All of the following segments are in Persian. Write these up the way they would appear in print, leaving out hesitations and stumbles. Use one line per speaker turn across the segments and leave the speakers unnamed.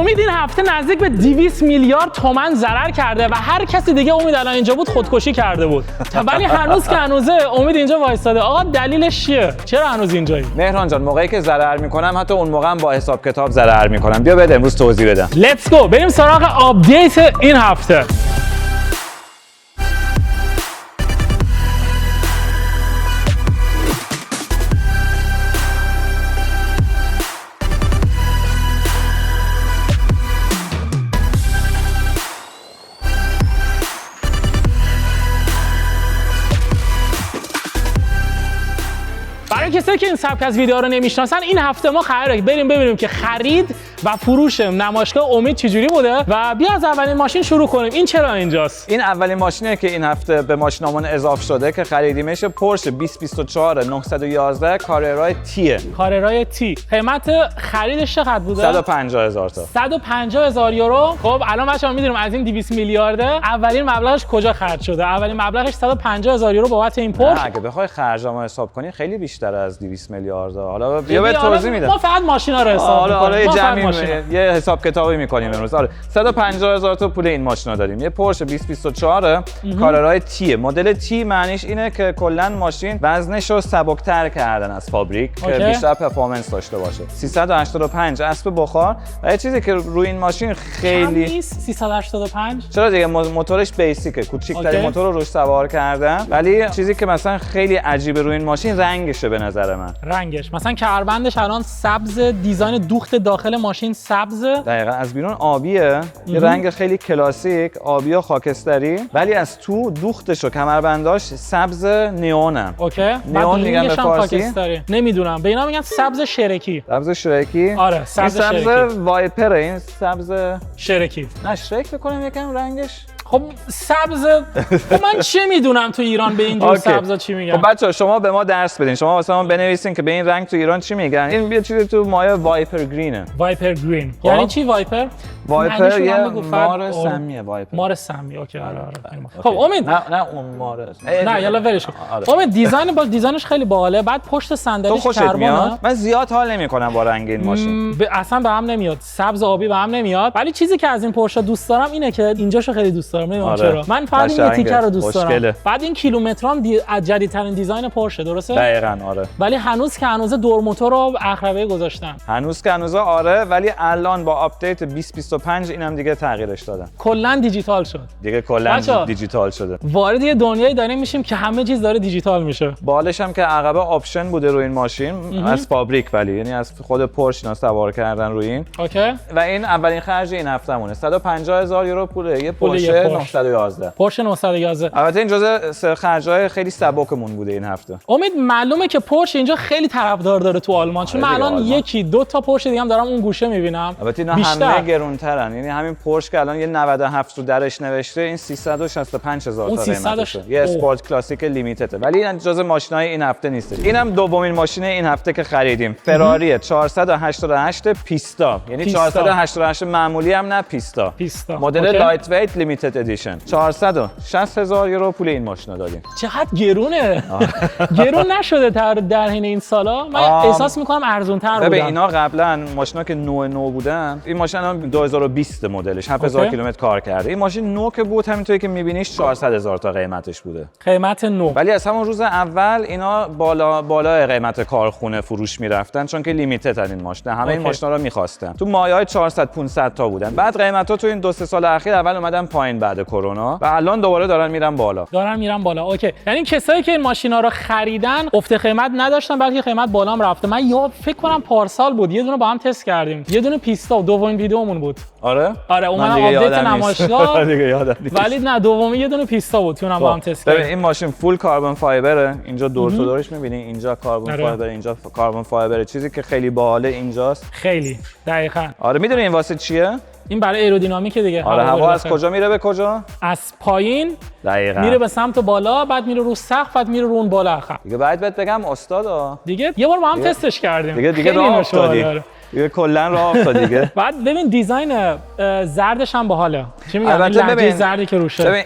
امید این هفته نزدیک به 200 میلیارد تومان ضرر کرده و هر کسی دیگه امید الان اینجا بود خودکشی کرده بود. ولی هنوز که هنوزه امید اینجا وایساده. آقا دلیلش چیه؟ چرا هنوز اینجایی؟
مهران جان موقعی که ضرر میکنم حتی اون موقع هم با حساب کتاب ضرر میکنم. بیا بده امروز توضیح بدم.
لیتس گو بریم سراغ آپدیت این هفته. برای کسایی که این سبک از ویدیو رو نمیشناسن، این هفته ما قراره بریم ببینیم که خرید و فروش نمایشگاه امید چجوری بوده و بیا از اولین ماشین شروع کنیم. این چرا اینجاست؟
این اولین ماشینیه که این هفته به ماشینامون اضافه شده که خریدیمش. پورش 2024 911 کاررای تیه.
کاررای تی. قیمت خریدش چقدر بوده؟
150,000 تا.
150,000 یورو. خب الان بچه‌ها می‌دونیم از این 200 میلیارده اولین مبلغش کجا خرج شده؟ اولین مبلغش 150,000 یورو بابت این پورش.
اگه بخوای خرجامو حساب کنی خیلی بیشتر از 200 میلیارد. حالا بیا به توضیح میدم.
ما فقط ماشینا رو حساب می‌کنیم.
حالا یه حساب کتابی می‌کنیم امروز. آره 150,000 تا پول این ماشینا داریم. یه پورش 2024 کاررای تی. مدل تی معنیش اینه که کلا ماشین وزنش رو سبک‌تر کردن از فابریک که بیشتر پرفورمنس داشته باشه. 385 اسب بخار و یه چیزی که روی این ماشین خیلی
کم نیست. 385
چرا دیگه موتورش بیسیکه، کوچیک‌ترین موتور رو روش سوار کردن. ولی چیزی که مثلا خیلی عجیبه روی این ماشین رنگشه به نظر من.
رنگش مثلا کمربندش الان سبز، دیزاین دوخت داخل ماشین سبز.
دقیقاً از بیرون آبیه، یه رنگ خیلی کلاسیک آبی و خاکستری، ولی از تو دوختش و کمربنداش سبز نیونه.
اوکی.
نیون میگن به فارسی؟
نمیدونم. به اینا میگن سبز شرکی.
سبز شرکی؟
آره سبز شرکی.
سبز وایپر این سبز
شرکی.
نه شرک بکنم یکم رنگش.
خب سبز خب من چه میدونم تو ایران به این جور سبزا چی میگن.
خب بچه‌ها شما به ما درس بدین، شما واسه ما بنویسین که به این رنگ تو ایران چی میگن. این یه چیزی تو مایه وایپر گرینه.
وایپر گرین یعنی چی وایپر؟
وایپر یه مار سمیه. وایپر
مار سمی. اوکی آره. خب امید
نه اون ماره
نه یالا ولش کن. امید دیزاینش خیلی باحاله. بعد پشت صندلیش کربونه.
من زیاد حال نمی‌کنم با رنگ این ماشین.
اصلا به هم نمیاد. سبز آبی به هم نمیاد. ولی چیزی که از این پورشه دوست دارم اینه که اینجاشو خیلی دوست دارم. نمیدونم چرا. من فقط این تیکه رو دوست دارم. بعد این کیلومترام جدیدترین دیزاین پورشه درسته؟
دقیقاً آره.
ولی هنوز که هنوز دور موتور رو عقربه گذاشتن.
هنوز که هنوز آره، ولی الان با آپدیت 2025 اینم دیگه تغییرش دادن.
کلا دیجیتال شد.
دیگه کلا دیجیتال شده.
وارد یه دنیایی داریم میشیم که همه چیز داره دیجیتال میشه.
بالش هم که عقبه آپشن بوده روی این ماشین از فابریک، ولی یعنی از خود پورش اینا سوار کردن روی این.
اوکی.
و این اولین خرج این هفتهمونه. 150,000 یورو پوله یه پورش 911.
پورش 911.
البته این جزء خرج‌های خیلی سبکمون بوده این هفته.
امید معلومه که پورش اینجا خیلی طرفدار داره تو آلمان، چون من الان یکی دو تا پورش دیگه هم دارم اون گوشه میبینم.
البته اینا همه گرونترن، یعنی همین پورش که الان یه 97 رو درش نوشته این 365,000 تا قیمتشه. یه اسپورت کلاسیک لیمیتده، ولی این جزء ماشینای این هفته نیست. اینم دومین ماشین این هفته که خریدیم. فراری 488 پیستا، یعنی 488 معمولی هم نه پیستا. مدل لایت ویت لیمیتد ادیشن. 460,000 یورو پول این ماشینا دادیم.
چقدر گرونه. گرون نشده در حین این سالا؟ من احساس میکنم ارزون‌تر بوده.
ببین اینا قبلا ماشینا که نو بودن، این ماشین الان 2020 مدلش 7000 کیلومتر کار کرده. این ماشین نو که بود همینطوری که می‌بینیش 400,000 تا قیمتش بوده.
قیمت نو.
ولی از همون روز اول اینا بالا قیمت کارخونه فروش میرفتن، چون که لیمیتد این ماشین. همه این ماشینا رو می‌خواستن. تو مایه‌های 400 500 تا بودن. بعد قیمت‌ها تو این 2-3 سال اخیر اول اومدن پایین بعد کرونا و الان دوباره دارن میرن بالا. اوکی. یعنی کسایی که این ماشینا رو خریدن افت قیمت نداشتن، بلکه قیمت بالا هم رفته. من فکر کنم پارسال بود یه دونه با هم تست کردیم. یه دونه پیستا و دومین ویدیومون بود. آره
اومدم آپدیت نمایشگاه.
دیگه یادم نیست.
ولی نه دومی یه دونه پیستا بود که اونم با هم تست کردیم.
ببین این ماشین فول کاربن فایبره. اینجا دور تو دورش می‌بینی، اینجا کاربن فایبر، اینجا کاربن فایبر. چیزی که خیلی باحاله اینجاست.
خیلی دقیقاً.
آره میدونی این واسه چیه؟
این برای ایرودینامیک دیگه.
آره هوا از کجا میره به کجا؟
از پایین
دقیقاً
میره به سمت بالا، بعد میره رو سقف، بعد میره رو اون بالا.
دیگه بعد بهت بگم استادا.
دیگه یه بار با هم تستش کردیم.
دیگه راه افتادی. دیگه کلا راه افتاد دیگه.
بعد ببین دیزاین زردش هم باحاله. چی میگن؟ این
البته
لحجه
ببین
زردی که روشه.
ببین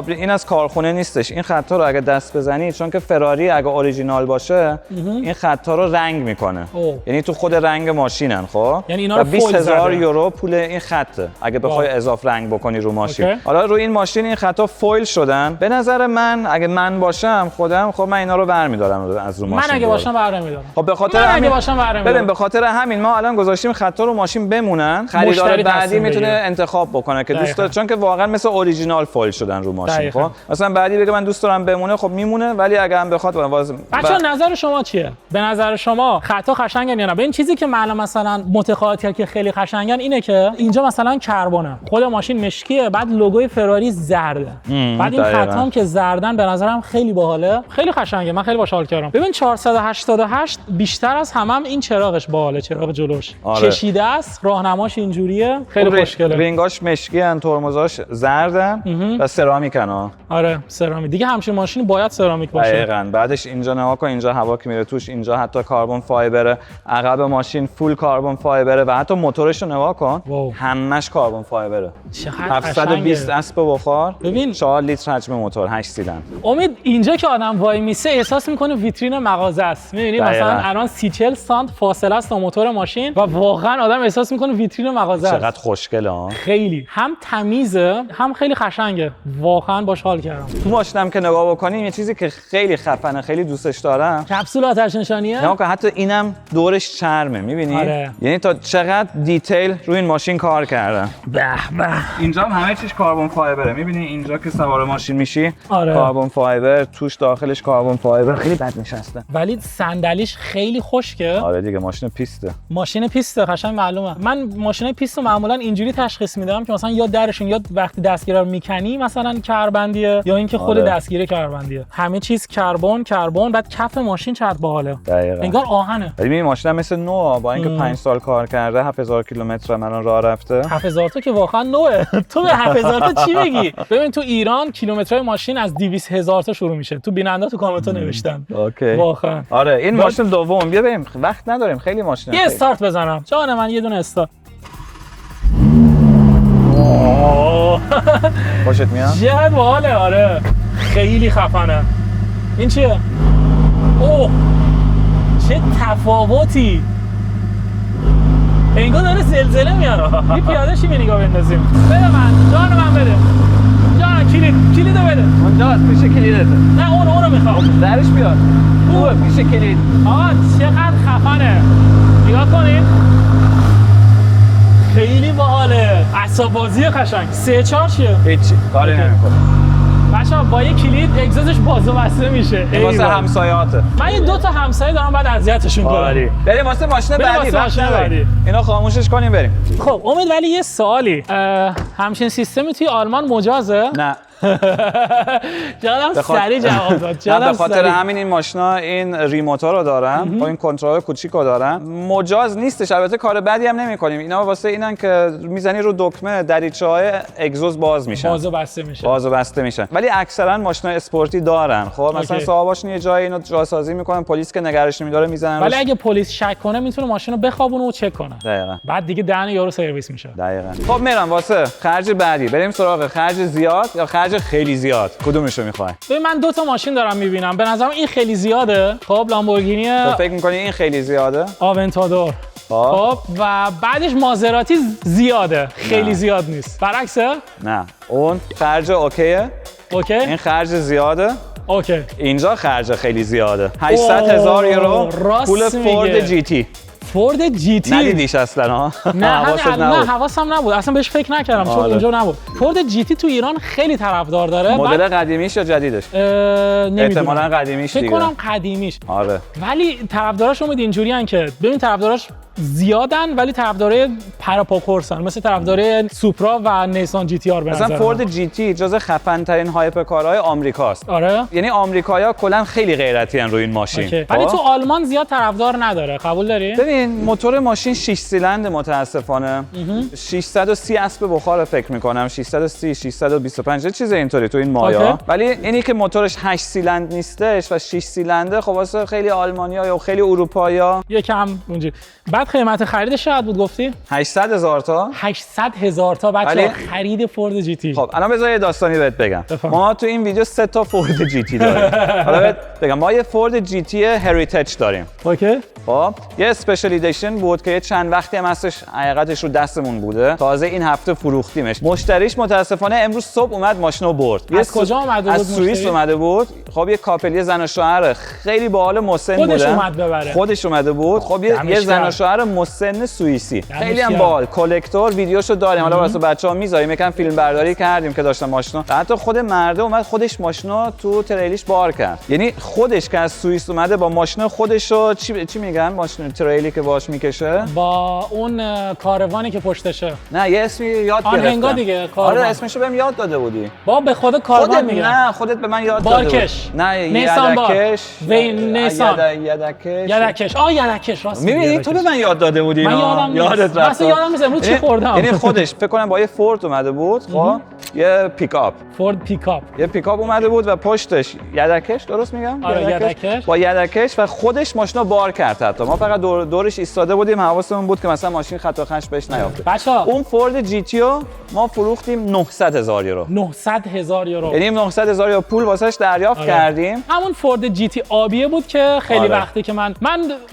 این از کارخونه نیستش. این خطا رو اگه دست بزنی، چون که فراری اگه اوریجینال باشه این خطا رو رنگ میکنه. یعنی تو خود رنگ ماشینن. خب
یعنی اینا رو
20000 یورو پول این خطه اگه بخوای اضافه رنگ بکنی رو ماشین. حالا روی این ماشین این خطا فویل شدن. به نظر من اگه من باشم خودم، خب من اینا رو برمی‌دارم از رو ماشین.
من اگه باشم برنمی‌دارم.
خب به خاطر همین ببین به خاطر همین ما الان گذاشتیم خطا رو ماشین بمونن. خریدار بعدی میتونه انتخاب بکنه که دوست داره، چون که واقعا مثل اوریجینال فویل شدن رو ماشین. خب مثلا بعدی بگه من دوست دارم بمونه، خب میمونه، ولی اگه هم بخواد
بچه‌ها نظر شما چیه؟ به نظر شما خطا قشنگن یا نه؟ ببین چیزی که معلوم مثلا متقاعد که خیلی قشنگن اینه که اینجا مثلا کربونه، خود ماشین مشکیه، بعد لوگوی فراری زرده. بعد این خطا هم که زردن به نظرم خیلی باحاله، خیلی قشنگه. من خیلی باحال حال کردم. ببین 488 بیشتر از همم این چراغش باحاله، چراغ جلوش کشیده است، راهنماش اینجوریه، خیلی خوشگله.
رینگاش مشکی ان، ترمزاش زردن و سرامیکن ها.
آره سرامیک دیگه، همچین ماشین باید سرامیک باشه.
دقیقاً. بعدش اینجا نگاه کن، اینجا هوا که میره توش، اینجا حتی کاربن فایبره، عقب ماشین فول کاربن فایبره و حتی موتورش رو نگاه کن همش کاربن فایبره.
چقدر
720 اسب بخار،
ببین
4 لیتر حجم موتور، 8 سیلندر.
امید اینجا که آدم وای میسه احساس میکنه ویترین مغازه است. میبینی مثلا الان 30-40 سانت فاصله است تا موتور ماشین و واقعا آدم احساس میکنه ویترین مغازه است.
چقدر خوشگله ها.
خیلی هم تمیزه هم خیلی قشنگه. واقعا باحال حال کردم.
تو ماشینم که نگاه بکنیم یه چیزی که خیلی خفنه، خیلی دوستش دارم،
کپسول آتش نشانیه.
نه که حتی اینم دورش چرمه، میبینی؟
آره.
یعنی تا چقدر دیتیل روی این ماشین کار کردن.
به به.
اینجا هم همه چیز کاربن فایبره. میبینی اینجا که سوار ماشین میشی کاربن فایبر، توش داخلش کاربن فایبر، خیلی بد نشسته.
ولی صندلیش خیلی خشکه.
آره دیگه ماشین پیسته.
ماشین پیسته قشنگ معلومه. من ماشین پیستو معمولا اینجوری تشخیص میدم که مثلا یا درشون یا وقتی دستگیره رو میکنی مثلا کربندیه، یا اینکه خود دستگیره کربندیه. همه چیز کربن، بعد کف ماشین چقدر باحاله. انگار آهنه.
ولی این ماشین مثل نو، با اینکه 5 سال کار کرده، 7000 کیلومتر الان راه رفته.
7000 تا که واقعا نوئه. تو به 7000 تا چی میگی؟ ببین تو ایران کیلومترهای ماشین از 200000 تا شروع میشه. تو بیننده تو کامنت نوشتن. واقعا.
آره این ماشین دوم. بیا بریم، وقت نداریم، خیلی ماشین.
یه استارت بزنم. جان من یه دونه استارت.
خوشت میاد؟
چقدر باحاله. آره خیلی خفنه. این چیه؟ اوه چه تفاوتی. انگار داره زلزله میاد. یه پیاده شی نگاه بندازیم. بده من، جان من بده. جان کلیدو بده.
اونجاست پیش کلیدته.
نه اونو میخوام.
درش بیاد. خوبه پیش کلید.
آه چقدر خفنه. نگاه کنید. خیلی باحاله. اعصاب بازی قشنگ. 3-4 چیه؟
هیچی کاری نمیکنه.
بچه‌ها با یه کلید اگزوزش باز و بسته میشه.
واسه همسایه‌هاته.
من یه 2 تا همسایه دارم بعد اذیتشون کنم.
بریم واسه ماشین بعدی. اینا خاموشش کنیم بریم.
خب امید ولی یه سوالی، همچین سیستمی توی آلمان مجازه؟
نه.
جادم سریع جواب داد.
به خاطر همین این ماشینا این ریموت‌ها رو دارن، با این کنترل کوچیکو دارن. مجاز نیستش، البته کار بدی هم نمی‌کنیم. اینا واسه اینن که میزنی رو دکمه دریچه‌های اگزوز باز میشن. باز و بسته میشن. ولی اکثرا ماشینا اسپورتی دارن. خب مثلا صاحباشون یه جایی اینو جاسازی میکنن، پلیس که نگرش نمی‌داره میزنن.
ولی اگه پلیس شک کنه میتونه ماشینو بخوابونه و چک کنه.
دقیقاً.
بعد دیگه دهن یارو سرویس میشه.
دقیقاً. خب میرم واسه خرج بعدی. بریم سراغ خرج زیاد یا خرج خیلی زیاد. کدومشو میخوای؟
ببین من 2 تا ماشین دارم میبینم. به نظرم این خیلی زیاده. خب لامبورگینی.
تو فکر می‌کنی این خیلی زیاده؟
آونتادور. خب و بعدش مازراتی زیاده. خیلی زیاد نیست. برعکسه؟
نه. اون خرج اوکیه.
اوکی.
این خرج زیاده.
اوکی.
اینجا خرج خیلی زیاده. 800,000 یورو پول فورد جی تی.
فورد جی تی
ندیدیش اصلا ها؟
نه حواسم نبود، اصلا بهش فکر نکردم چون اونجا نبود. فورد جی تی تو ایران خیلی طرفدار داره.
مدل قدیمیش یا جدیدش؟ احتمالاً قدیمیش دیگه.
فکر کنم قدیمیش.
آره.
ولی طرفداراش امید اینجوریان که ببین طرفداراش زیادن ولی طرفدارای پراپاکورسن، مثل طرفدارای سوپرا و نیسان جی تی آر.
مثلا فورد جی تی جزو خفن ترین هایپر کارهای آمریکاست.
آره.
یعنی آمریکایی‌ها کلاً خیلی غیرتی ان روی این ماشین.
ولی تو آلمان زیاد طرفدار نداره. قبول داری؟
ببین موتور ماشین 6 سیلندر متاسفانه. 630 اسب بخار فکر می‌کنم، 630 625 چیز اینطوری تو این مایا. ولی اینی که موتورش 8 سیلندر نیستش و 6 سیلندر، خب واسه خیلی آلمانی‌ها یا خیلی اروپایی‌ها
یکم اونجوری. بعد بعد قیمت خریدش چقدر بود گفتی؟
800,000 تا.
800,000 تا بچه‌ها
ولی-
خرید فورد جی تی.
خب الان بذار یه داستانی بهت بگم.
بفهم.
ما تو این ویدیو 3 تا فورد جی تی داریم. حالا بهت بگم ما یه فورد جی تی هریتیج داریم.
اوکی.
خب یه اسپشیال ایدیشن بود که یه چند وقتی هم هستش حقیقتش رو دستمون بوده. تازه این هفته فروختیمش. مشتریش متاسفانه امروز صبح اومد ماشینو برد.
از کجا اومده بود؟
از سوئیس
مشتری؟
اومده بود. خب یه کاپلی زن و شوهر خیلی باحال مسن
خودش
بودن.
اومد ببره.
خودش اومده بود. خب
دمش
یه زن
گرم.
و شوهر مسن سوئیسی. خیلی هم
گرم.
باحال. کلکتور ویدیوشو داریم. حالا واسه بچه‌ها میذاریم. یکم فیلم برداری کردیم که داشتن ماشینا. حتی خود مرده اومد خودش ماشینو تو تریلیش بار کرد. یعنی خودش که از سوئیس اومده با ماشین خودشو چی میگن؟ ماشین تریلی که باش میکشه.
با اون کاروانی که پشتشه.
نه یه اسمی یاد
آهنگا
گرفتم.
دیگه، کاروان.
آره اسمشو بهم یاد داده بودی.
با به خود کاروان میگن.
نه خودت به من یاد داده بود.
بارکش.
نه
نیسان بار.
یدکش.
نیسان.
یدکش.
یدکش. یدکش راست
می‌بینی
میگی.
تو به من یاد داده بودی.
من یادم نیست.
یادت رفت.
اصلا یادم نیست امروز چی خوردم.
یعنی خودش فکر کنم با یه فورد اومده بود. خب یه پیکاپ.
فورد پیکاپ.
یه پیکاپ اومده بود و پشتش یدکش درست میگم؟
آره، یدکش.
با یدکش و خودش ماشینو بار کرد حتی. ما فقط دورش ایستاده بودیم حواسمون بود که مثلا ماشین خط و خش بهش نیافته.
بچه‌ها
اون فورد جی تی رو ما فروختیم 900,000 یورو.
900,000 یورو.
یعنی 900,000 یورو پول واسش دریافت کردیم.
همون فورد جی تی آبیه بود که خیلی
آره.
وقتی که من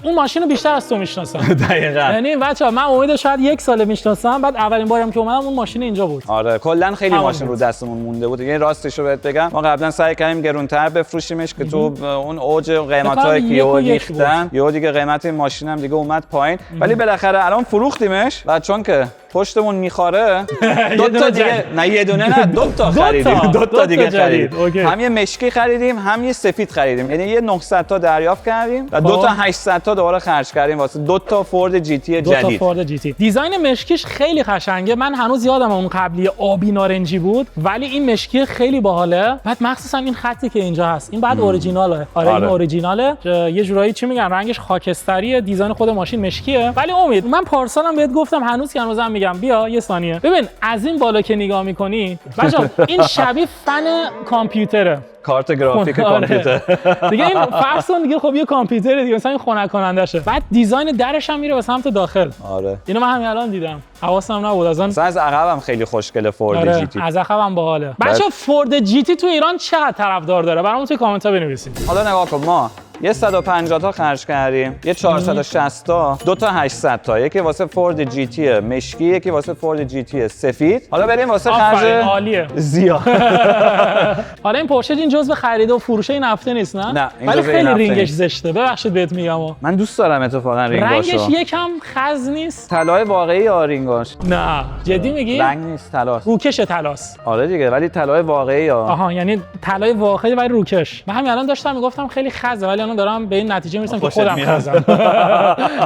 اون ماشین رو بیشتر از تو میشناسم.
دقیقاً.
یعنی بچه‌ها من امید شاید 1 سال میشناسم، بعد اولین بارم که اومدم اون ماشین اینجا بود.
آره کلا خیلی
همون
ماشین رو
بود.
دستمون مونده بود. یعنی راستش رو بهت بگم ما قبلا سعی کردیم گرونتر بفروشیمش که تو اون اوج قیمتایی که یهو ریختن یهو دیگه قیمت این ماشین هم دیگه اومد پایین. ولی بالاخره الان فروختیمش و چون که پشتمون میخاره دو تا دیگه نه یه دونه نه دو تا خریدیم. دو تا دیگه خریدیم. هم یه مشکی خریدیم هم یه سفید خریدیم. یعنی یه 900 تا دریافت کردیم و دو تا 800 تا دوباره خرج کردیم واسه دو تا فورد جی تی جدید.
دو تا فورد جی تی. دیزاین مشکیش خیلی قشنگه. من هنوز یادم اون قبلی آبی نارنجی بود ولی این مشکی خیلی باحاله. بعد مخصوصا این خطی که اینجا هست این بعد اوریجیناله. آره این اوریجیناله. یه جورایی چی میگن رنگش خاکستریه. دیزاین خود ماشین مشکیه. ولی امید من پارسالم بهت گفتم هنوز که هنوزم میگم بیا یه ثانیه ببین از این بالا که نگاه میکنی بچه‌ها این شبیه فن کامپیوتره.
کارت گرافیک کامپیوتر.
دیگه این فرسون دیگه خب یه کامپیوتر دیگه مثلا این خنک کنندشه. بعد دیزاین درش هم میره به سمت داخل.
آره
اینو من همین الان دیدم. حواسم نبود از اون.
از عقبم خیلی خوشگله فورد جی تی.
از عقبم باحاله. بچه‌ها فورد جی تی تو ایران چقدر طرفدار داره؟ برامون توی کامنت ها بنویسید.
حالا نگاه کن ما یه 150 تا خرج کردیم، یه 460 تا، دو تا 800 تا، یکی واسه فورد جی تی مشکی، یکی واسه فورد جی تی سفید. حالا بریم واسه خرج
عالیه.
زیاد.
حالا این پورشه این جزء خرید و فروش این هفته نیست نه؟
نه این
ولی
جزء این
خیلی
هفته
رینگش
نیست.
زشته. ببخشید بهت میگم
من دوست دارم اتفاقا رینگاشو.
رنگش یکم خز نیست.
طلای واقعی یا رینگاش؟
نه جدی میگی؟
رنگ نیست طلاست.
روکش طلاست.
آره دیگه ولی طلای واقعی یا
آها یعنی طلای واقعی ولی روکش. من همین الان داشتم میگفتم خیلی خزه ولی الان دارم به این نتیجه میرسم که خودم خزم.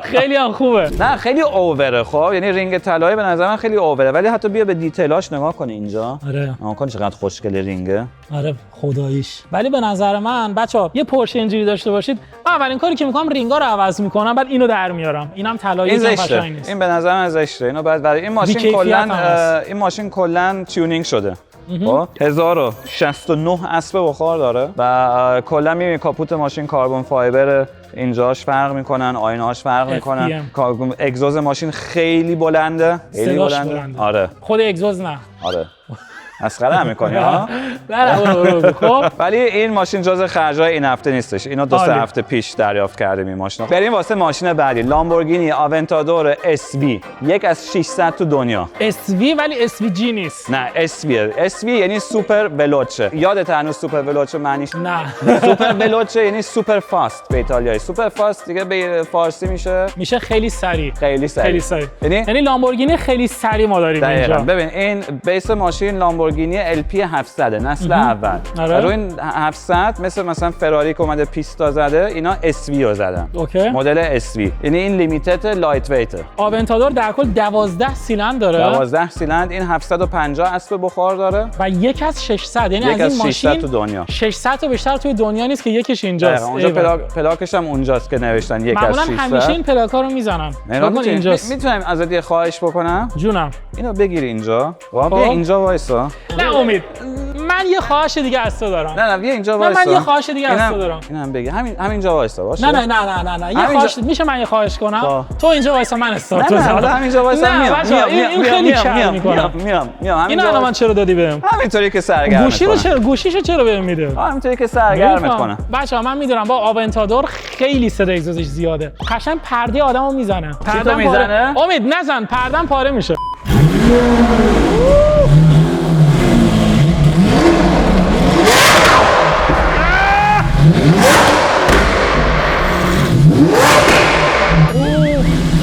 خیلی هم خوبه.
نه خیلی اووره. خب یعنی رینگ طلایی به نظر من خیلی اووره ولی حتی بیا به دیتیلاش نگاه کن اینجا.
آره.
نگاه کن چقدر خوشگله رینگه.
آره خداییش. ولی به نظر من بچه‌ها یه پورشه اینجوری داشته باشید من اولین کاری که میکنم رینگا رو عوض میکنم بعد اینو در میارم. اینم طلایی
این
قشنگ
زشته.
نیست.
این به نظر من زشته. اینو بعد برای این ماشین کلا تیونینگ شده. خب 1069 اسب بخار داره و کلا میبینی کاپوت ماشین کاربون فایبر اینجاش فرق میکنن، آینه‌هاش فرق میکنن. اگزوز ماشین خیلی بلنده. خیلی بلنده. آره.
خود اگزوز نه.
آره. مسخره هم می‌کنی ها؟
نه خب
ولی این ماشین جزء خرجای این هفته نیستش. اینو 2-3 هفته پیش دریافت کردیم این ماشینو. بریم واسه ماشین بعدی. لامبورگینی آونتادور SV. یک از 600 تو دنیا.
SV ولی SVG نیست.
نه SV یعنی سوپر ولوچه. یادت هنوز سوپر ولوچه معنیش؟
نه.
سوپر ولوچه یعنی سوپر فاست به ایتالیایی. سوپر فاست دیگه به فارسی میشه
خیلی سریع.
خیلی سریع.
یعنی لامبورگینی خیلی سریع ما داریم اینجا.
ببین این بیس ماشین لامبورگینی LP 700 نسل اول. رو این 700 مثلا فراری که اومده پیستا زده اینا SV رو زدن. مدل SV. یعنی این لیمیتد لایت ویت.
آونتادور در کل 12 سیلندر داره.
12 سیلندر. این 750 اسب بخار داره
و یک از 600 یعنی از این ماشین
تو دنیا
600 تا بیشتر توی دنیا نیست که یکیش اینجاست.
اونجا پلاکش هم اونجاست که نوشتن یک از 600.
معمولا همیشه این پلاکا رو میزنن. اینجاست.
میتونم ازت یه خواهش بکنم؟
جونم.
اینو بگیر اینجا. بیا اینجا وایسا.
نه امید من یه خواهش دیگه از تو دارم.
نه بیا اینجا
من
وایسا.
یه خواهش دیگه از تو دارم.
اینم بگی همینجا وایسا باشه.
نه یه خواهش میشه من یه خواهش کنم. تو اینجا وایسا من استارت بزنم.
نه همینجا وایسا
این خیلی کم میکنم.
میام
این الان من چرا دادی بهم؟
همینطوری که سرگرمت کنم.
گوشیشو چرا بهم میده؟
همینطوری که سرگرمت کنم.
بچه‌ها من میدونم با آونتادور خیلی صدای اگزوزش زیاده. قشنگ پرده آدمو میزنه.
پرده میزنه؟
امید نزن پردم پاره میشه.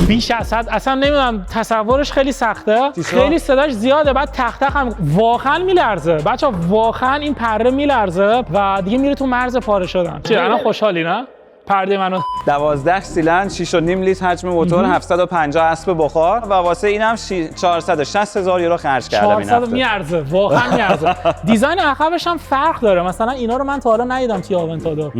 بیش از حد اصلا نمیدونم تصورش خیلی سخته. خیلی صداش زیاده. بعد تق هم واقعا میلرزه. بچه‌ها واقعا این پرده میلرزه و دیگه میره تو مرز پاره شدن. چه الان خوشحالی نه؟ پرده منو
12 سیلندر 6.5 لیتر حجم موتور 750 اسب بخار و واسه اینم 460,000 یورو خرج کردم این هفته.
400 میارزه واقعا میارزه. دیزاین عقبش هم فرق داره. مثلا اینا رو من تا حالا ندیدم توی آونتادور.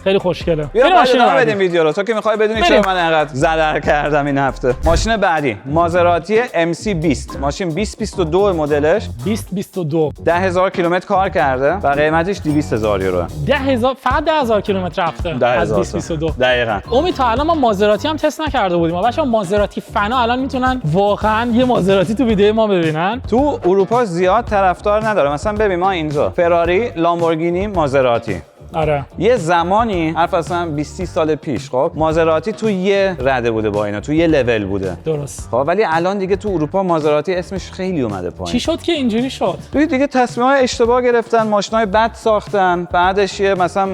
خیلی خوشگله.
بیا ماشین بدیم ویدیو رو. تو که میخوای بدونی چرا من انقدر زدر کردم این هفته. ماشین بعدی مازراتی MC20 ماشین 2022 مدلش
2022
10,000 کیلومتر کار کرده و قیمتش 200,000 یورو.
10,000 فقط 10,000 کیلومتر رفته از 2022.
دقیقاً.
امید تا الان ما مازراتی هم تست نکرده بودیم. بچه‌ها مازراتی فنا الان میتونن واقعا یه مازراتی تو ویدیو ما ببینن.
تو اروپا زیاد طرفدار نداره. مثلا ببین ما اینجا فراری، لامبورگینی، مازراتی.
آره.
یه زمانی حرف اصلا 20 سال پیش خب مازراتی تو یه رده بوده با اینا، تو یه لول بوده.
درست.
خب ولی الان دیگه تو اروپا مازراتی اسمش خیلی اومده پایین.
چی شد که اینجوری شد؟
دیگه تصمیم‌های اشتباه گرفتن، ماشینای بد ساختن، بعدش یه مثلا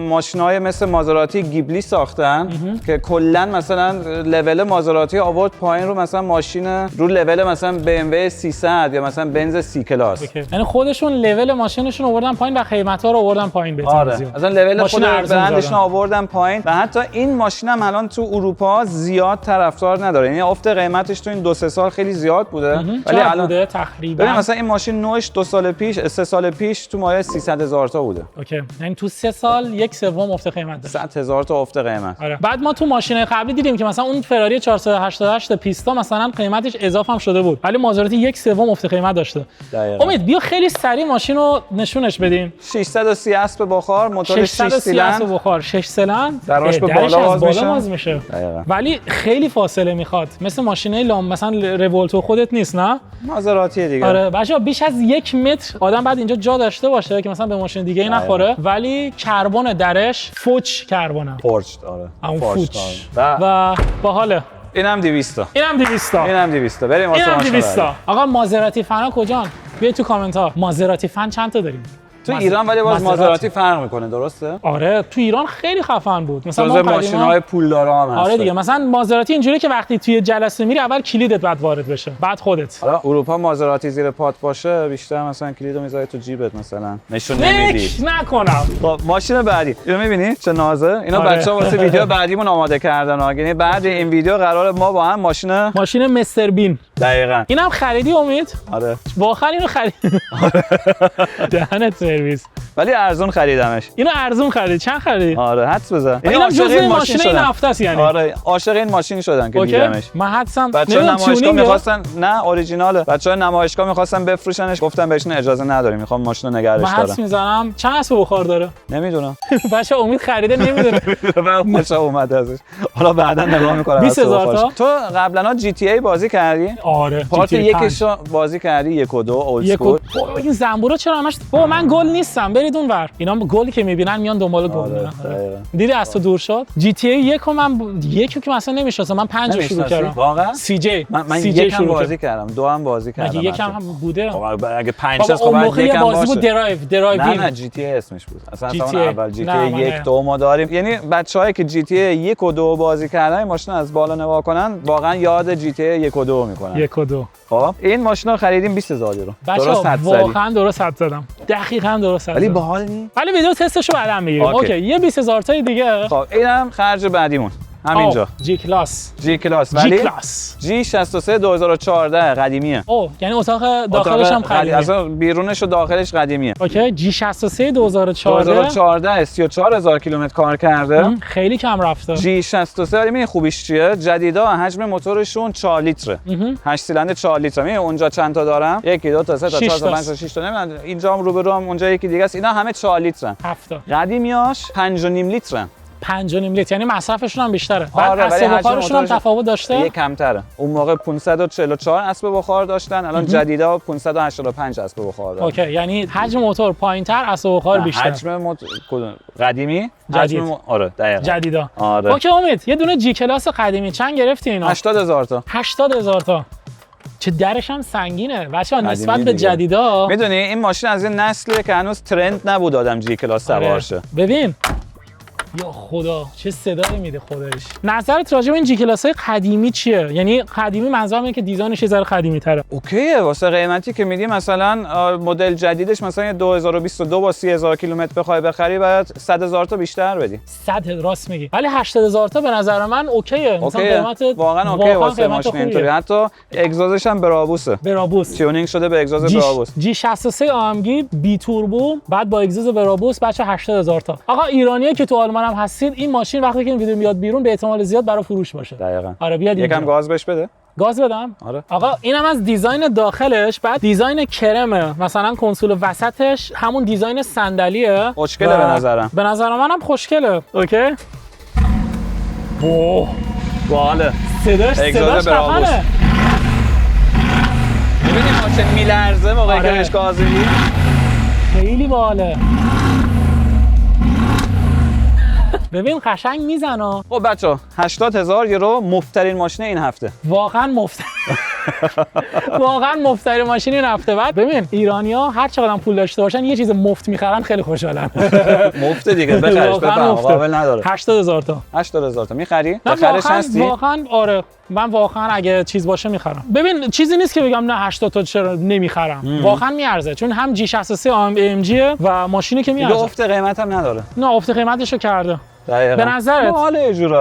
ماشینای مثل مازراتی گیبلی ساختن که کلا مثلا لول مازراتی آورد پایین رو مثلا ماشین رو لول مثلا BMW 300 یا مثلا بنز سی کلاس.
یعنی خودشون لول ماشینشون آوردن پایین و قیمتا رو آوردن پایین بهتون.
آره. اصلا لول خود برندشون آوردن پایین و حتی این ماشین هم الان تو اروپا زیاد طرفدار نداره. یعنی افت قیمتش تو این 2-3 سال خیلی زیاد بوده
ولی الان بوده تقریبا.
مثلا این ماشین نوش 2 سال پیش 3 سال پیش تو مایه 300,000 تا بوده.
اوکی. یعنی تو 3 سال 1/3 افت قیمت داشت.
100,000 تا افت قیمت.
آره. بعد ما تو ماشین قبلی دیدیم که مثلا اون فراری 488 پیستا مثلا قیمتش اضافه هم شده بود ولی مازراتی 1/3 افت قیمت داشته. امید بیا خیلی سریع ماشین رو نشونش بدیم.
630 اسب بخار، موتور 6
سیلندر بخار 6 سیلندر
دراش به بالا باز
میشه ولی خیلی فاصله میخواد مثل ماشینای مثلا رولتو خودت نیست نه
مازراتی دیگه.
آره بچه‌ها بیش از 1 متر آدم بعد اینجا جا داشته باشه که مثلا به ماشین دیگه ای نخوره ولی کربن درش فوچ کربنه
فورجد. آره
اون فوچ و باحاله.
اینم 200 تا
اینم
200 بریم واسه ماشین.
آقا مازراتی فنا کجان؟ بیا تو کامنت ها مازراتی فن چند تا داریم؟
تو ایران ولی باز مازراتی فرق میکنه درسته؟
آره تو ایران خیلی خفن بود مثلا
ماشین‌های پولدارا هم هست.
آره دیگه مثلا مازراتی اینجوری که وقتی توی جلسه میری اول کلیدت بعد وارد بشه بعد خودت.
حالا اروپا مازراتی زیر پات باشه بیشتر مثلا کلیدو میذاری تو جیبت مثلا نشون نمیدی.
نکنم.
خب ماشین بعدی اینو میبینی چه نازه؟ اینا بچه‌ها واسه ویدیو بعدیمون آماده کردن. یعنی بعد این ویدیو قراره ما با هم ماشین مستر بین. دقیقاً. اینم
خریدی امید؟
آره.
واقعا اینو خرید. دهنت سرویس.
ولی ارزون خریدمش.
اینو ارزون خرید. چند خریدی؟
آره حدس بزن.
اینم جزء ماشین این هفته است یعنی.
آره عاشق این ماشین شدن که دیدمش.
من حدسم
بچه‌ها نمایشگاه می‌خواستن نه اوریجیناله. بچه‌ها نمایشگاه می‌خواستن بفروشنش گفتم بهشون اجازه نداریم می‌خوام ماشینو نگهش دارم.
من حدس می‌زنم چند اسب بخار داره؟
نمیدونم.
بچه‌ها امید خریده نمیدونه.
بچه‌ها اومد ازش. حالا بعدا نگاه می‌کنم.
20,000 تا.
تو قبلا جی تی ای بازی کردی؟
آره.
پارت یکش بازی کردی 1 و 2 اولد اسکول.
این زنبورا چرا همش بابا من گل نیستم برید اونور. اینا گلی که میبینن میان دنبال گل میرن. دیدی از تو دور شد جی تی ای 1 من یکی که مثلا نمیشناسم من 5 رو شروع کردم
واقعا
سی جی
من یکم بازی کردم 2 هم بازی کردم
یکم هم بوده
اگه 5 6 خب بعد یکم
بازی بود درایو
نه جی تی ای اسمش بود اصلا اول جی تی ای 1 2 ما داریم یعنی بچه‌هایی که جی تی ای 1 و 2 بازی کردن این ماشین از بالا نگاه کنن واقعا یاد جی تی ای 1 و 2 میکنن
1 و 2
خب این ماشین رو خریدیم 20,000 یورو
درست حد زدی واقعا درست حد زدم دقیقاً درست حد
ولی باحال نی
ولی ویدیو تستشو بعداً میگیریم اوکی یه 20,000 تای دیگه
خب اینم خرج بعدیمون همینجا
جی کلاس.
جی کلاس
جی
ولی
کلاس.
جی 63 2014 قدیمیه.
یعنی اتاق داخلش هم قدیمیه.
اصلا بیرونش و داخلش قدیمیه.
اوکی جی 63 2014
34000 کیلومتر کار کرده.
خیلی کم رفته.
جی 63 ولی می‌بینی خوبیش چیه؟ جدیدا حجم موتورشون 4 لیتره. 8 سیلندر 4 لیتر. می‌بینی اونجا چند تا دارم؟ 1 2 تا 3 تا 4 تا 5 تا 6 تا نمیدونم. اینجا هم روبرو هم اونجا یکی دیگه است. اینا همه 4 لیترن.
7 تا.
قدیمیاش 5.5 لیترن.
5.5 لیتر یعنی مصرفشون هم بیشتره.
آره،
بعد
ولی
اسب
حجم
بخارشون هم
موتورش
تفاوت داشته.
یه کمتره. اون موقع 544 اسب بخار داشتن، الان جدیدا 585 اسب بخار دارن.
اوکی یعنی حجم موتور پایین‌تر، اسب بخار بیشتر.
حجم موتور قدیمی؟
جدید.
آره دقیقاً.
جدیدا.
آره.
اوکی امید یه دونه جی کلاس قدیمی چند گرفتی اینا؟
80000 تا.
80000 تا. چه درش هم سنگینه بچه‌ها نسبت به
دیگه.
جدیدا.
میدونی این ماشین از این نسلیه که هنوز ترند نبود آدم جی کلاس سوار شه.
ببین یا خدا چه صدایی میده خودش. نظرت راجع به این جی کلاس‌های قدیمی چیه؟ یعنی قدیمی منظورم اینه که دیزاینش یه ذره قدیمی‌تره.
اوکیه واسه قیمتی که میدی مثلا مدل جدیدش مثلا 2022 با 30000 کیلومتر بخوای بخری بعد 100000 تا بیشتر بدی.
100 راست میگی. ولی 80000 تا به نظر من اوکیه. مثلا قیمت
واقعا اوکیه واسه ماشین اینطوری. حتی اگزوزش هم برابوسه.
برابوس.
تیونینگ شده به اگزوز برابوس.
جی 63 AMG بی توربو بعد با اگزوز برابوس بچه 80000 تا. آقا ایرانی‌ها که تو آلمان هم هستید این ماشین وقتی که این ویدیو میاد بیرون به احتمال زیاد برای فروش باشه.
دقیقاً.
آره بیاد
یکم گاز بهش بده.
گاز بدم؟
آره.
آقا اینم از دیزاین داخلش. بعد دیزاین کرمه مثلا کنسول وسطش همون دیزاین صندلیه.
خوشگله به نظرم.
به نظر منم خوشگله. اوکی. اوه
باله.
صداش خفنه.
می‌بینی ماشین میلرزه موقعی که بهش گاز میدی؟
خیلی باله. ببین قشنگ میزنه.
خب بچه‌ها 80000 یورو مفترین ماشین این هفته.
واقعا مفترین ماشین این هفته. بعد ببین ایرانی‌ها هر چقدر پول داشته باشن یه چیز مفت می‌خرن خیلی خوشحالن.
مفت دیگه بخرش بفهم قابل نداره.
80000 تا.
80000 تا می‌خری؟ بخرش هستی؟
واقعا آره. من واقعا اگه چیز باشه می‌خرم. ببین چیزی نیست که بگم نه 80 تا چرا نمی‌خرم. واقعا میارزه چون هم جی 63 AMG و ماشینی که میارزه.
افت قیمت هم نداره.
نه افت قیمتشو کرده.
دقیقاً.
به نظرت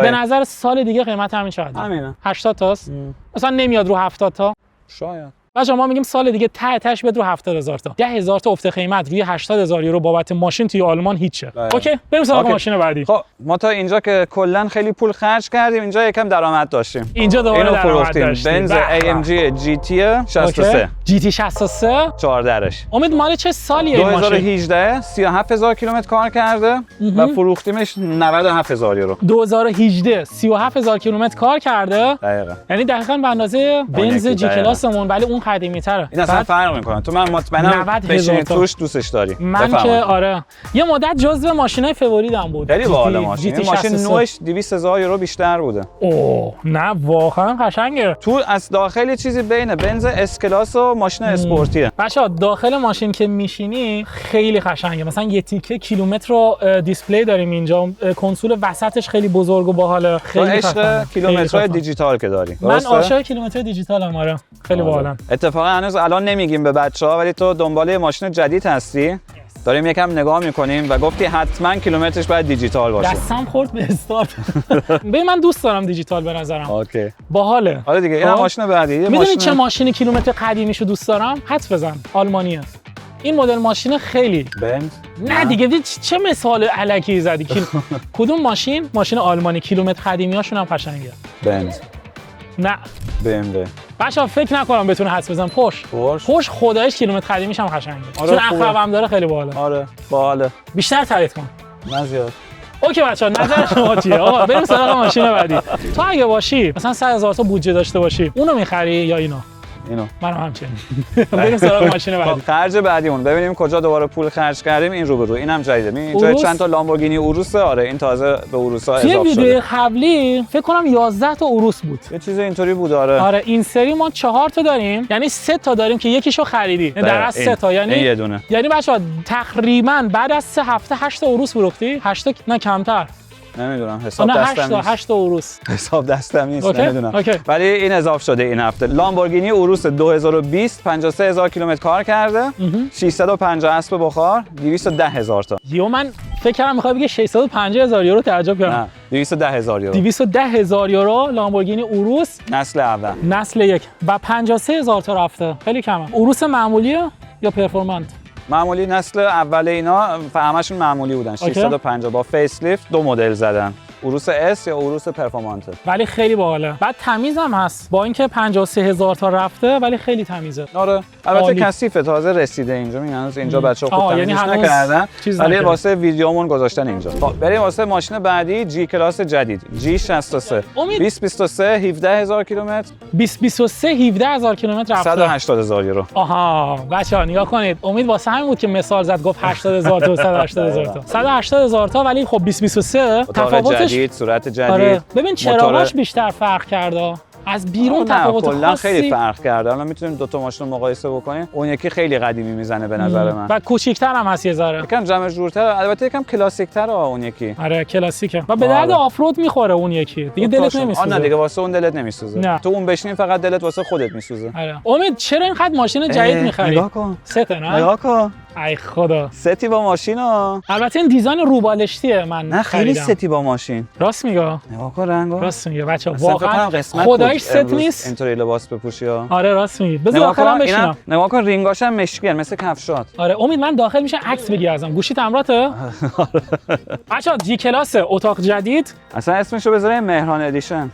به
نظر سال دیگه قیمت همین چقدره؟
همینه.
80 تاست. مثلا نمیاد رو 70 تا.
شاید.
بچه‌ها ما میگیم سال دیگه تهش بیاد رو 70000 تا. 10000 تا افت قیمت روی 80000 یورو بابت ماشین توی آلمان هیچه. اوکی بریم سراغ ماشین بعدی.
خب ما تا اینجا که کلا خیلی پول خرج کردیم اینجا یکم درآمد داشتیم.
اینجا دوباره درآمد داشتیم.
بنز AMG GT 63
GT 63
14
امید مال چه سالیه این ماشین؟
2018 37000 کیلومتر کار کرده و فروختیمش 97000 یورو.
2018 37000 کیلومتر کار کرده.
دقیقاً.
یعنی دقیقاً به اندازه بنز جی کلاسمون ولی اون قدیمی‌تره.
این اصلا فرق می‌کنه. تو من مطمئنم بشین توش دوستش داری.
من که آره یه مدت جزو ماشینای فوریدم بود.
خیلی باحال ماشین. این ماشین نوش 200000 یورو بیشتر بوده.
اوه نه واقعا قشنگه.
تو از داخل چیزی بین بنز اس کلاس و ماشین اسپورتیه.
بچه‌ها داخل ماشین که میشینی خیلی قشنگه. مثلا یه تیکه کیلومتر رو دیسپلی داریم اینجا. کنسول وسطش خیلی بزرگ و باحاله. خیلی
عشق کیلومترهای دیجیتال که داری.
من عاشق کیلومتر دیجیتالم. آره خیلی باحالم.
اتفاقا هنوز الان نمیگیم به بچه‌ها ولی تو دنبال یه ماشین جدید هستی. داریم یکم نگاه میکنیم و گفتی حتما کیلومترش باید دیجیتال باشه.
دستم خورد به استارت. ببین من دوست دارم دیجیتال به نظرم.
اوکی.
باحاله.
آره دیگه این ماشین بعدی.
میدونی چه ماشین کیلومتر قدیمیشو دوست دارم؟ حدس بزن. آلمانیه. این مدل ماشین خیلی
بنز؟
نه دیگه چه مثال الکی زدی. کدوم ماشین؟ ماشین آلمانی کیلومتر قدیمیاشون هم قشنگه.
بنز.
نه.
BMW.
بچه‌ها فکر نکنم بتونه حدس بزنم. پوش خدایش کیلومتر قدیمیش هم قشنگه. چون عقب هم داره خیلی باحاله.
آره باحاله.
بیشتر تعریف کن.
نه زیاد.
اوکی بچه‌ها نظر شما چیه؟ آقا بریم سراغ ماشین بعدی. تو اگه باشی مثلا 100000 تا بودجه داشته باشی اونو می‌خری یا اینو؟
اینو.
منم همچنین. بریم سراغ ماشین بعدی.
خرج بعدیمون ببینیم کجا دوباره پول خرج کردیم. این رو اینم جدیده. اینجا چند تا لامبورگینی اوروس. آره این تازه به اوروسا اضافه شده.
توی ویدیو قبلی فکر کنم 11 تا اوروس بود.
یه چیز اینطوری بود. آره
این سری ما 4 تا داریم. یعنی 3 تا داریم که یکیشو خریدی. در از 3 تا یعنی
یه دونه.
یعنی بچه‌ها تقریبا بعد از 3 هفته 8 تا اوروس فروختی. 8 تا نه کمتر.
نمیدونم حساب دستم نیست.
8 تا اوروس.
حساب دستم نیست نمیدونم. ولی این اضافه شده این هفته. لامبورگینی اوروس 2020 53000 کیلومتر کار کرده. 650 اسب بخار 210000 تا.
من فکر کردم میخوای بگی 650,000 یورو، تعجب کردم.
نه 210,000 یورو.
210,000 یورو لامبورگینی اوروس
نسل اول.
نسل 1 و 53,000 تا رفته. خیلی کمه. اوروس معمولیه یا پرفورمانت؟
معمولی. نسل اول اینا همشون معمولی بودن. 650 با فیس لیفت 2 مدل زدن. اوروس اس یا اوروس پرفورمانت.
ولی خیلی باحاله. بعد تمیز هم هست. با اینکه 53,000 تا رفته ولی خیلی تمیزه.
آره. البته
عالی.
کثیفه، تازه رسیده اینجا. میگن اینجا بچه‌ها خوب
یعنی
تمیزش
هنوز
نکردن. ولی
نکرد.
واسه ویدیومون گذاشتن اینجا. خب بریم واسه ماشین بعدی، جی کلاس جدید. جی 63.
امید.
2023 17,000 کیلومتر.
2023 17,000 کیلومتر رفته.
180,000 یورو.
آها بچه‌ها نگاه کنید. امید واسه همین بود که مثال زد گفت 80,000 تا 180,000 تا. 180,000 تا ولی خب 2023 تفاوتش
جدید، صورت جدید.
آره. ببین چراغاش
موتور...
بیشتر فرق کرده. از بیرون
نه
تفاوت
کلا
خاصی
خیلی فرق کرده. الان میتونیم دو تا ماشین رو مقایسه بکنیم. اون یکی خیلی قدیمی میزنه به نظر من.
و کوچیک‌تر هم هست یه ذره.
یکم جمع جورتر، البته یکم کلاسیک‌تر اون یکی.
آره کلاسیکه. و به درد آفرود میخوره اون یکی. دیگه دلت نمیسوزه.
نه دیگه واسه اون دلت نمیسوزه.
نه.
تو اون بشینی فقط دلت واسه خودت میسوزه.
آره. امید چرا اینقدر ماشین جدید می‌خری؟
نگاه کن.
سته نه؟
نگاه کن.
ای خدا.
ستی با ماشینا.
البته این دیزاین روبالشتیه من
نه خیلی
خریدم.
ستی با ماشین.
راست میگه.
نگاه کن رنگو.
راست میگه بچه‌ها
اصلا فکر
واقعا
کنم قسمت
خداییش
بود
ست
امروز
نیست.
اینطوری لباس بپوشی ها.
آره راست میگی. بذار داخلم بشینم.
نگاه کن رینگاش هم مشکی مثل کفشات.
آره امید من داخل میشه عکس بگی ازم. گوشی تمراته؟ بچه‌ها جی کلاس اتاق جدید.
اصلا اسمشو بذاریم مهران ادیشن.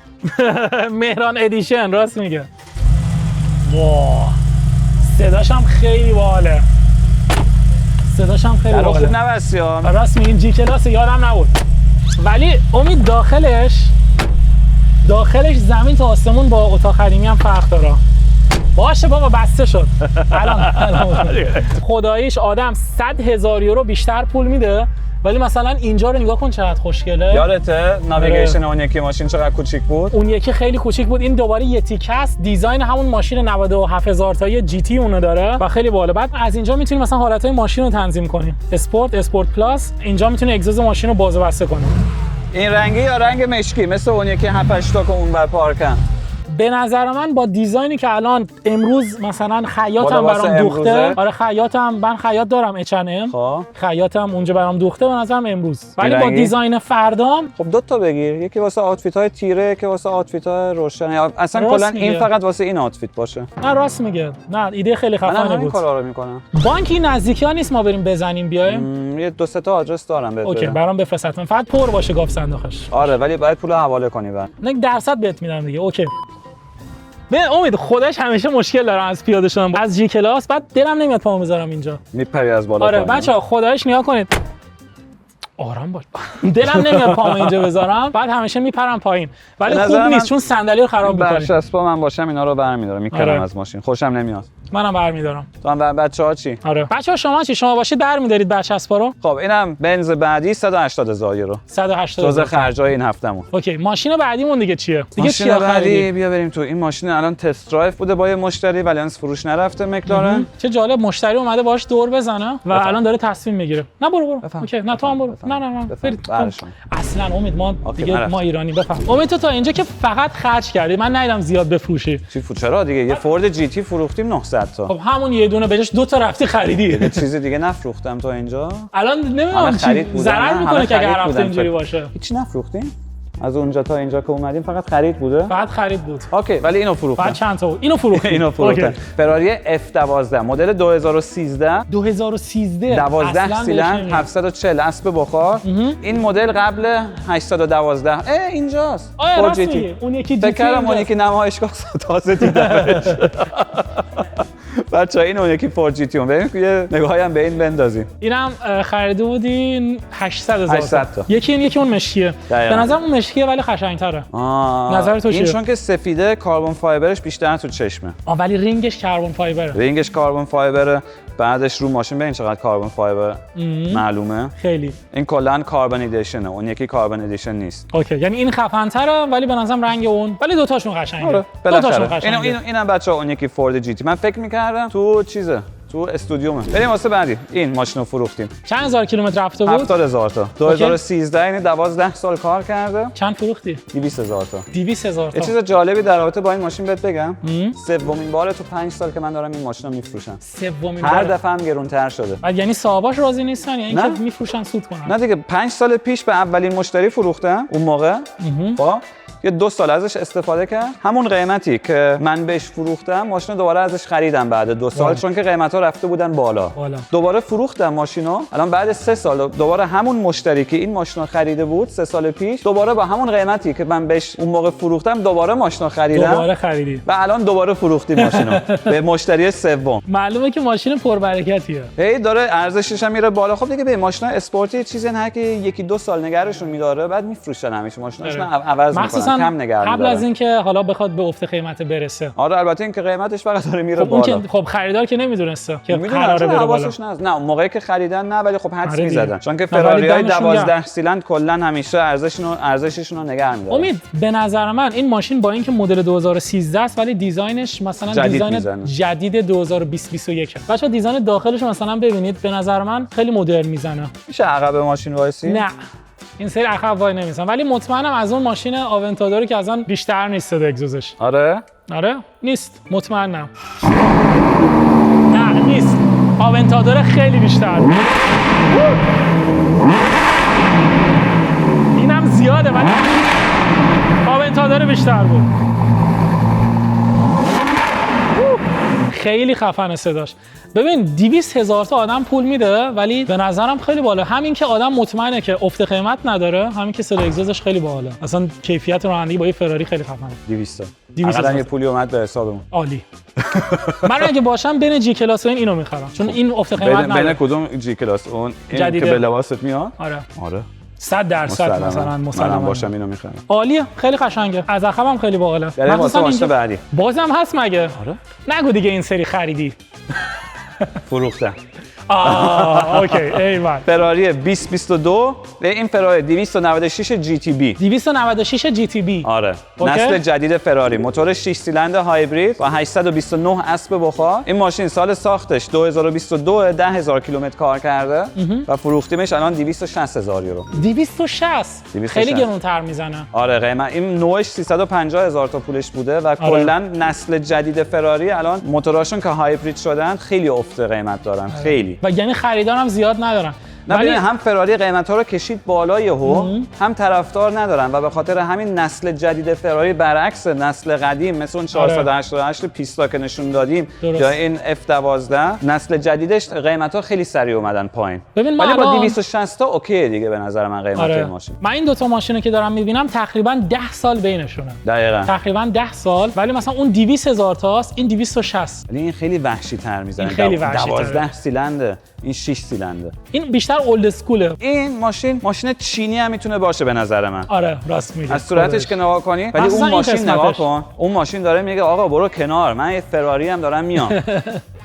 مهران ادیشن راست میگه. واه. صداش هم خیلی باحاله. صداش هم خیلی
در
باحاله.
خوب نبستی ها.
راست میگین جی کلاس یادم نبود. ولی امید داخلش زمین تا آسمون با اتاق قدیمی هم فرق داره. باشه بابا بسته شد. الان خداییش آدم 100,000 یورو بیشتر پول میده ولی مثلا اینجا رو نگاه کن چقدر خوشگله.
یادته ناویگیشن اون یکی ماشین چقدر کوچیک بود؟
اون یکی خیلی کوچیک بود. این دوباره یه تیکه است. دیزاین همون ماشین 97,000 تایی جی تی اونو داره و خیلی بالا. بعد از اینجا میتونی مثلا حالتهای ماشین رو تنظیم کنی. اسپورت پلاس. اینجا میتونی اگزوز ماشین رو باز و بسته کنی.
این رنگی یا رنگ مشکی مثل اون یکی 7 تا که اون بر پارکن؟
به نظر من با دیزاینی که الان امروز مثلا خیاطم برام دوخته. آره خیاطم من خیاط دارم H&M.
خب
خیاطم اونجا برام دوخته به نظرم امروز. ولی با
رنگی؟
دیزاین فردام
خب دو تا بگیر، یکی واسه آوتفیت های تیره، که واسه آوتفیت های روشن. اصلا
راست
کلا
میگه.
این فقط واسه این آوتفیت باشه.
نه راست میگه. نه ایده خیلی
من
خفنی
همین
بود.
کارا رو میکنم.
بانکی نزدیکی ها نیست ما بریم بزنیم بیایم.
یه 2-3 تا آدرس دارم بهت
اوکی
بدم.
برام بفرست حتما. فقط پر باشه گاف صندوقش.
آره ولی باید پولو حواله کنی بعد.
نه درصد بهت میدم دیگه. اوکی. به امید خودش همیشه مشکل دارم از پیاده شدن از جی کلاس. بعد دلم نمیاد پامو بذارم اینجا.
میپری از بالا.
آره
پایین.
بچه‌ها خدایش نگاه کنید. آرام باش. دلم نمیاد پامو اینجا بذارم. بعد همیشه میپرم پایین. ولی
به
خوب
نظر
نیست
من
چون صندلی رو خراب می‌کنه.
برچسبا من باشم اینا رو برمی‌دارم میکنم
آره.
از ماشین. خوشم نمیاد.
منم برمی‌دارم.
تو هم بچه‌ها چی؟
آره. بچه‌ها شما چی؟ شما باشید برمی‌دارید برچسبا رو؟
خب اینم بنز بعدی 180,000 یورو.
180.
جزء خرجای این هفتمون.
اوکی ماشین بعدیمون دیگه چیه؟ دیگه
ماشین
چی
بعدی
خریدی؟
بیا بریم تو. این ماشین الان تست درایو بوده با یه مشتری ولی هنوز فروش نرفته مکلارن.
چه جالب مشتری اومده باهاش دور بزنه و الان داره تصمیم میگیره. نه برو. اوکی نه تو هم برو. نه برید. اصلا امید ما دیگه ما ایرانی بفهم. امید تو تا اینجا که فقط خرج کردی. من ندیدم زیاد بفروشی.
چرا دیگه یه فورد جی تی فروختیم 900 تا.
خب همون یه دونه بهش دو تا رفتی خریدی.
چیز دیگه نفروختم تا اینجا.
الان نمیدونم چی ضرر میکنه که اگه رفته اینجوری باشه.
هیچ نفروختیم. از اونجا تا اینجا که اومدیم فقط خرید بوده.
فقط خرید بود.
اوکی ولی اینو فروختم.
بعد چند تا بود؟ اینو فروختم.
اینو فروختم. فراری F12 مدل 2013 12 سیلندر 740 اسب بخار. این مدل قبل 812 اینجاست.
فورد جی تی. اون یکی جی تی.
فکر کنم اون یکی نمایشگاه تازه دیدمش. بچه‌ها این اون یکی فورد جی تی بریم یه نگاهی هم به این بندازیم.
اینم خریده بودین 800,000
تا.
یکی اون مشکیه. به نظر اون مشکیه ولی قشنگ‌تره. نظر تو چیه؟
این چون که سفیده کاربن فایبرش بیشتر تو چشمه.
ولی رینگش کربن فایبره.
رینگش کاربن فایبره. بعدش رو ماشین ببین چقدر کاربن فایبر معلومه.
خیلی.
این کلا کاربن ادیشنه. اون یکی کاربن ادیشن نیست.
اوکی یعنی این خفن‌تره ولی به نظرم رنگ اون ولی دوتاشون قشنگه.
آره
دوتاشون قشنگه.
اینم بچه‌ها اون یکی فورد جی تی. من فکر می‌کردم تو چیزه تو استودیومه. بریم واسه بعدی. این ماشین رو فروختیم.
چند هزار کیلومتر رفته بود؟
70,000 تا. 2013 یعنی 12 سال کار کرده.
چند فروختی؟
200,000 تا.
200,000 تا.
یه چیز جالبی در رابطه با این ماشین بهت بگم. سومین باره تو 5 سال که من دارم این ماشین رو میفروشم.
سومین
هر
بار.
دفعه هم گرونتر شده.
بعد یعنی صاحباش راضی نیستن یا اینکه
نه.
میفروشن سود کنن؟
نه دیگه 5 سال پیش به اولین مشتری فروختم اون موقع. خب یه 2 سال ازش استفاده کرد. همون قیمتی که من بهش فروختم ماشین دوباره ازش خریدم بعد 2 سال چون که قیمت‌ها رفته بودن بالا. دوباره فروختم ماشینو. الان بعد 3 سال دوباره همون مشتری که این ماشینو خریده بود 3 سال پیش دوباره با همون قیمتی که من بهش اون موقع فروختم دوباره ماشینو خریدم.
دوباره خریدی.
و الان دوباره فروختیم ماشینو به مشتری سوم.
معلومه که ماشین پربرکتیه.
هی داره ارزشش هم میره بالا. خب دیگه به ماشینا اسپورتی چیزی نه که 1-2 سال نگرشون می‌داره بعد میفروشن همیشه ماشیناشون عوض می‌کنن کم نگه
قبل از اینکه حالا بخواد به افت قیمت برسه.
آره البته اینکه قیمتش فقط داره میره
خب
بالا.
اون که خب خریدار که نمیدونسته که قراره بره بالا.
نه اون موقعی که خریدن نه ولی خب حدس
آره
می‌زدن چون که فراری‌های 12 سیلندر کلا همیشه ارزششون رو نگه می‌دارن.
امید به نظر من این ماشین با اینکه مدل 2013 است ولی دیزاینش مثلا دیزاین جدید 2021 بچه‌ها دیزاین داخلش مثلا ببینید به نظر من خیلی مدرن میزنه.
میشه عقب ماشین وایسی؟
نه این سری عقب وای نمیسن ولی مطمئنم از اون ماشین آونتادور که ازن بیشتر نیست صدا اگزوزش.
آره
نیست مطمئنم. نه نیست آونتادور خیلی بیشتر. اینم زیاده ولی آونتادور بیشتر بود. خیلی خفنه صداش. ببین 200,000 تا آدم پول میده ولی به نظرم خیلی بالا. همین که آدم مطمئنه که افت قیمت نداره همین که صدا اگزوزش خیلی باحاله. اصلا کیفیت رانندگی با یه فراری خیلی خفنه.
200 تا یه پولی اومد به حسابمون.
عالی. من اگه باشم بین جی کلاس و اینو میخرم چون این افت قیمت نداره.
بین کدوم جی کلاس اون این که به لباست میاد؟
آره
100%
مثلا
مسلما باشم اینو میخرم.
عالیه خیلی قشنگه. از عقبم خیلی باحاله.
مثلا ماشین بعدی
بازم هست مگه؟
آره
نگو دیگه این سری خریدی.
فروختم.
اوکی ایول.
فراری 2022 و این فراری 296 جی تی بی.
296 جی تی بی.
آره. نسل جدید فراری، موتور 6 سیلندر هایبرید با 829 اسب بخار. این ماشین سال ساختش 2022 10,000 کیلومتر کار کرده و فروختیمش الان 260,000 یورو.
260 خیلی گرونتر میزنه.
آره قیمت این نوعش 350,000 تا پولش بوده و کلا نسل جدید فراری الان موتوراشون که هایبرید شدن خیلی افت قیمت دارن. خیلی
و یعنی خریدارم زیاد ندارن.
ولی هم فراری قیمت‌ها رو کشید بالا یهو هم طرفدار ندارن و به خاطر همین نسل جدید فراری برعکس نسل قدیم مثل اون 488 پیستا که نشون دادیم یا این F12 نسل جدیدش قیمت‌ها خیلی سریع اومدن پایین. ولی با 260 تا اوکی دیگه به نظر من قیمت این ماشین.
من این دو تا ماشینو که دارم می‌بینم تقریبا 10 سال بینشونه.
دقیقاً.
تقریبا 10 سال ولی مثلا اون 200,000 تاست این 260.
ولی این خیلی وحشی‌تر میزنه.
خیلی وحشی‌تر.
12 سیلندر این 6 سیلندر.
این بیشتر اولد اسکوله.
این ماشین چینی هم میتونه باشه به نظر من.
آره راست میگی.
از صورتش که نگاه کنی ولی اون ماشین نگاه کن. اون ماشین داره میگه آقا برو کنار من یه فراری هم دارم میام.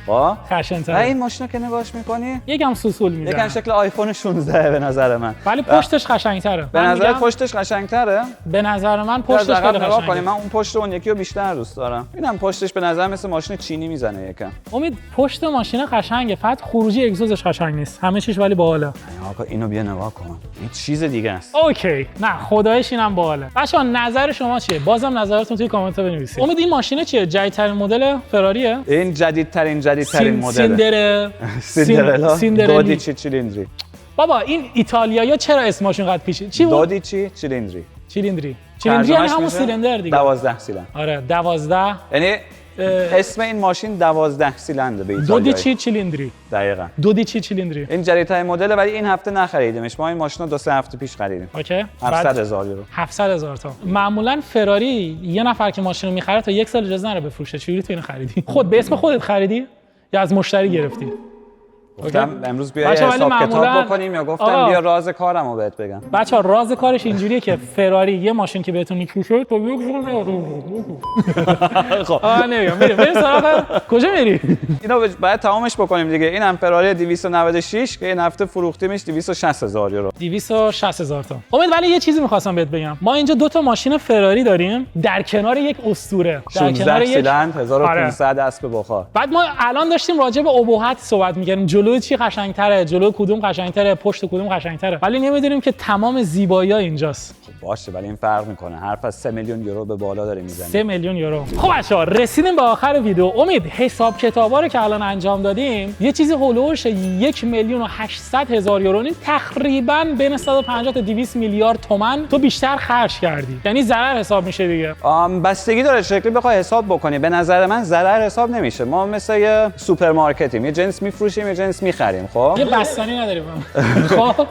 با
خشن‌تره.
این ماشینو که نگاهش می‌کنی
یکم سوسول میزنه.
یکم شکل آیفون 16 به نظر من.
ولی پشتش قشنگ‌تره.
به نظر پشتش قشنگ‌تره؟
به نظر من پشتش خیلی قشنگه.
من اون پشت اون یکی رو بیشتر دوست دارم. اینم پشتش به نظر مثل ماشین چینی میزنه یکم.
امید پشت ماشین قشنگه فقط خروجی اگزوزش قشنگ نیست. همه چیز ولی باحاله.
آقا اینو بیا نگاه کن. این چیز دیگه است.
اوکی. نه خداییش اینم باحاله. بچه‌ها نظر شما چیه؟ بازم نظرتون توی کامنت‌ها بنویسید. امید این ماشین چیه؟ جدیدترین مدل فراریه؟
این جدیدترین مدل.
سیندرلا
دودیچی چیلندری.
بابا این ایتالیایی‌ها چرا اسمشون قد پیچیده؟ چی بود؟
دودیچی چیلندری.
چیلندری یعنی همون سیلندر دیگه.
12 سیلندر.
آره 12.
یعنی اسم این ماشین 12 سیلندر به ایتالیایی.
دودیچی چیلندری.
دقیقاً.
دودیچی چیلندری.
این جدیدترین مدل ولی این هفته نخریدیمش. ما این ماشین رو 2-3 هفته پیش خریدیم.
اوکی.
700,000 یورو.
700,000 تا. معمولا فراری یه نفر که ماشین رو می‌خره تا 1 سال اجازه نره بفروشه. چجوری تو اینو خریدی؟ خود به اسم خودت خریدی یا از مشتری گرفتی؟
گفتم امروز بیا
بچه‌ها ولی
حساب کتاب
معمولاً-
بکنیم یا گفتم
آقا.
بیا راز کارمو بهت بگم.
بچه‌ها راز کارش اینجوریه که فراری یه ماشین که بهتون میفروشه تو خب نمیگم بریم سراغ کجا میری؟
اینو باید تمامش بکنیم دیگه. این هم فراری 296 که این هفته فروختیمش 260,000 یورو.
260,000 تا. امید ولی یه چیزی می‌خواستم بهت بگم. ما اینجا 2 تا ماشین فراری داریم در کنار یک اسطوره. در
16
کنار یک
سیلندر 1500 اسب بخار.
بعد ما الان داشتیم راجع به ابهت صحبت می‌کردیم. جلوی چی قشنگ‌تره؟ جلوی کدوم قشنگ‌تره؟ پشت کدوم قشنگ‌تره؟ ولی نمی‌دونیم که تمام زیبایی‌ها اینجاست.
باشه ولی این فرق میکنه. حرف از 3 میلیون یورو به بالا داره میزنه.
3 میلیون یورو. خب بچه‌ها رسیدیم به آخر ویدیو. امید حساب کتابا رو که الان انجام دادیم یه چیزی هولوش 1,800,000 یورو تقریباً بین 150 تا 200 میلیارد تومان تو بیشتر خرج کردی. یعنی ضرر حساب میشه دیگه.
بستگی داره شکلی بخوای حساب بکنی. به نظر من ضرر حساب نمیشه. ما مثل یه سوپرمارکتیم. یه جنس میفروشیم، یه جنس میخریم. خب
یه بستنی نداریم. خب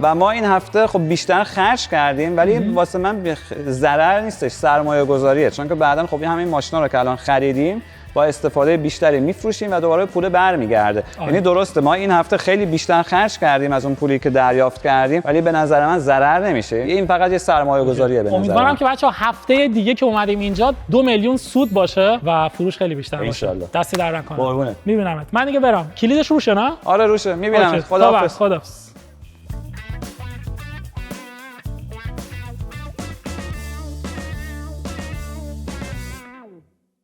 و ما این هفته خب بیشتر خرج کردیم ولی واسه من ضرر نیستش، سرمایه گذاریه. چون که بعداً خب همین ماشینا رو که الان خریدیم با استفاده بیشتری میفروشیم و دوباره پول برمیگرده. یعنی درسته ما این هفته خیلی بیشتر خرج کردیم از اون پولی که دریافت کردیم ولی به نظر من ضرر نمیشه. این فقط یه سرمایه گذاریه به نظر من.
امیدوارم که بچه‌ها هفته دیگه که اومدیم اینجا 2 میلیون سود باشه و فروش خیلی بیشتر باشه.
انشالله.
دستی در نکنه.
قربونت.
میبینمت. من دیگه برم. کلیدش روشه نه؟
آره روشه. میبینم. خداحافظ.
خداحافظ.